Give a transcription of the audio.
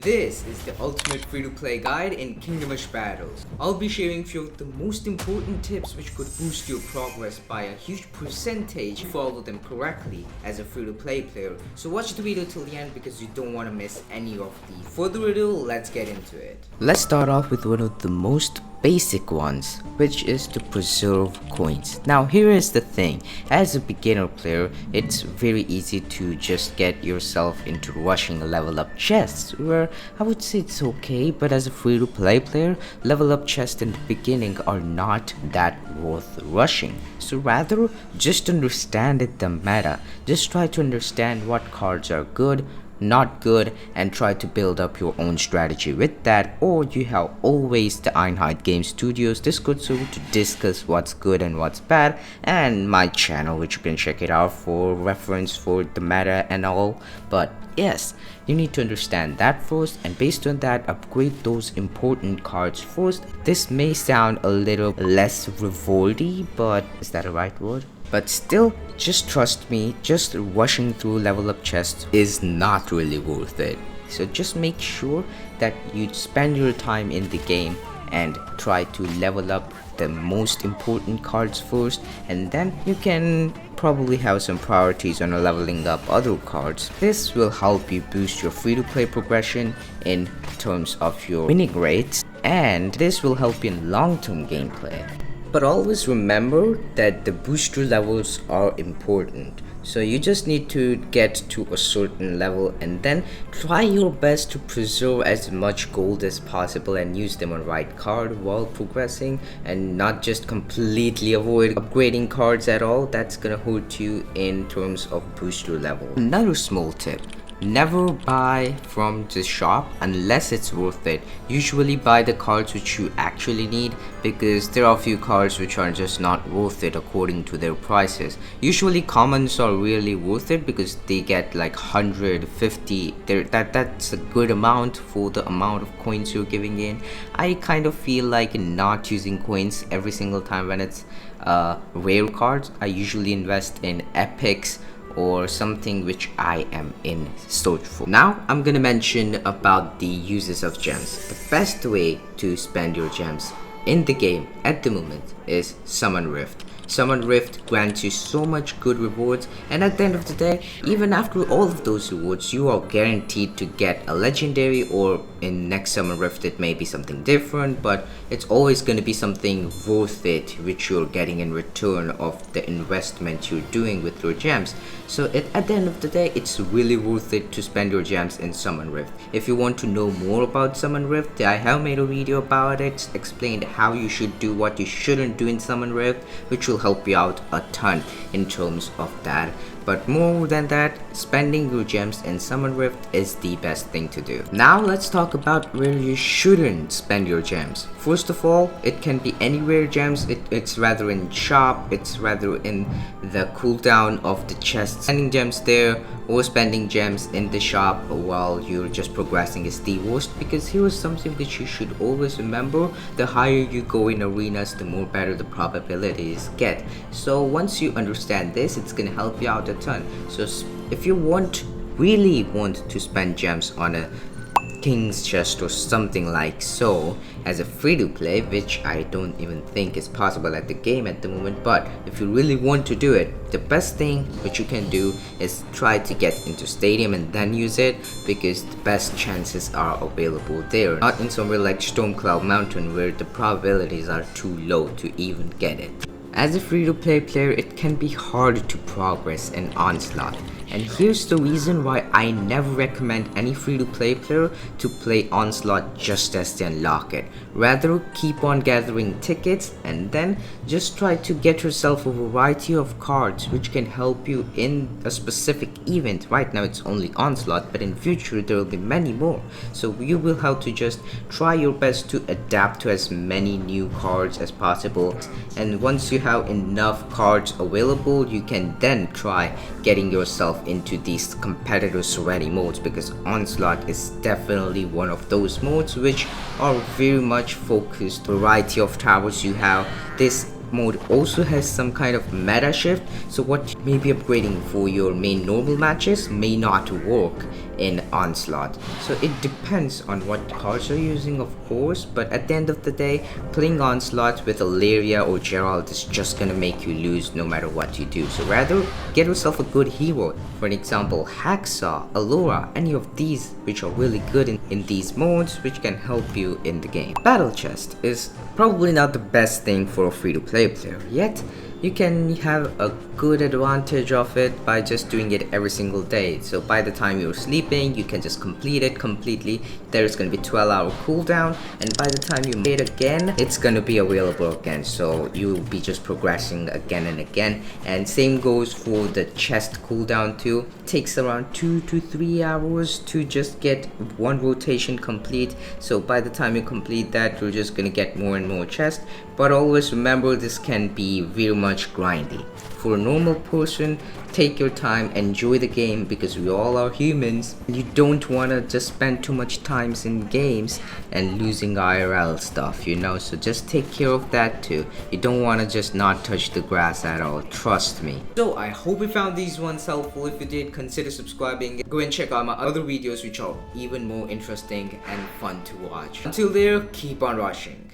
This is the ultimate free-to-play guide in Kingdomish battles. I'll be sharing few of the most important tips which could boost your progress by a huge percentage if you follow them correctly as a free-to-play player. So watch the video till the end because you don't want to miss any of these. Further ado, let's get into it. Let's start off with one of the most basic ones, which is to preserve coins. Now here is the thing, as a beginner player it's very easy to just get yourself into rushing level up chests, where I would say it's okay, but as a free to play player, level up chests in the beginning are not that worth rushing. So rather, just understand the meta, just try to understand what cards are good, not good, and try to build up your own strategy with that. Or you have always the Einheit Game Studios Discord server to discuss what's good and what's bad, and my channel which you can check it out for reference for the meta and all. But yes, you need to understand that first, and based on that upgrade those important cards first. This may sound a little less revolty, but is that a right word? But still, just trust me, just rushing through level up chests is not really worth it. So just make sure that you spend your time in the game and try to level up the most important cards first, and then you can probably have some priorities on leveling up other cards. This will help you boost your free to play progression in terms of your winning rates, and this will help you in long term gameplay. But always remember that the booster levels are important. So you just need to get to a certain level and then try your best to preserve as much gold as possible and use them on right card while progressing, and not just completely avoid upgrading cards at all. That's gonna hurt you in terms of booster level. Another small tip: never buy from the shop unless it's worth it. Usually buy the cards which you actually need, because there are a few cards which are just not worth it according to their prices. Usually commons are really worth it because they get like 150. That's a good amount for the amount of coins you're giving in. I kind of feel like not using coins every single time when it's rare cards. I usually invest in epics or something which I am in search for. Now I'm gonna mention about the uses of gems. The best way to spend your gems in the game at the moment is Summon Rift. Summon Rift grants you so much good rewards, and at the end of the day, even after all of those rewards, you are guaranteed to get a legendary, or in next Summon Rift it may be something different, but it's always going to be something worth it which you're getting in return of the investment you're doing with your gems. So at the end of the day, it's really worth it to spend your gems in Summon Rift. If you want to know more about Summon Rift, I have made a video about it, explained how you should do, what you shouldn't do in Summon Rift, which will help you out a ton in terms of that. But more than that, spending your gems in Summon Rift is the best thing to do. Now let's talk about where you shouldn't spend your gems. First of all, it can be anywhere gems. It's rather in shop, it's rather in the cooldown of the chest. Spending gems there or spending gems in the shop while you're just progressing is the worst, because here is something that you should always remember: the higher you go in arenas, the more better the probabilities get. So once you understand this, it's gonna help you out a ton. So if you really want to spend gems on a king's chest or something like so as a free to play, which I don't even think is possible at the game at the moment, but if you really want to do it, the best thing which you can do is try to get into stadium and then use it, because the best chances are available there, not in somewhere like Stormcloud Mountain where the probabilities are too low to even get it. As a free to play player, it can be hard to progress in Onslaught, and here's the reason why I never recommend any free to play player to play Onslaught just as they unlock it. Rather, keep on gathering tickets and then just try to get yourself a variety of cards which can help you in a specific event. Right now it's only Onslaught, but in future there will be many more. So you will have to just try your best to adapt to as many new cards as possible, and once you have enough cards available, you can then try getting yourself into these competitive serenity modes, because Onslaught is definitely one of those modes which are very much focused. Variety of towers you have. This mode also has some kind of meta shift, so what maybe upgrading for your main normal matches may not work in Onslaught. So it depends on what cards you're using, of course, but at the end of the day, playing Onslaught with Ilaria or Gerald is just gonna make you lose no matter what you do. So rather, get yourself a good hero. For an example, Hacksaw, Allura, any of these which are really good in these modes, which can help you in the game. Battle Chest is probably not the best thing for a free-to-play player, yet you can have a good advantage of it by just doing it every single day. So by the time you're sleeping, you can just complete it completely. There's gonna be 12-hour cooldown, and by the time you play it again, it's gonna be available again. So you'll be just progressing again and again. And same goes for the chest cooldown too. It takes around 2 to 3 hours to just get one rotation complete. So by the time you complete that, you're just gonna get more and more chests. But always remember, this can be very much grindy. For a normal person, take your time, enjoy the game, because we all are humans. You don't want to just spend too much time in games and losing IRL stuff, you know, so just take care of that too. You don't want to just not touch the grass at all, trust me. So I hope you found these ones helpful. If you did, consider subscribing. Go and check out my other videos which are even more interesting and fun to watch. Until there, keep on rushing.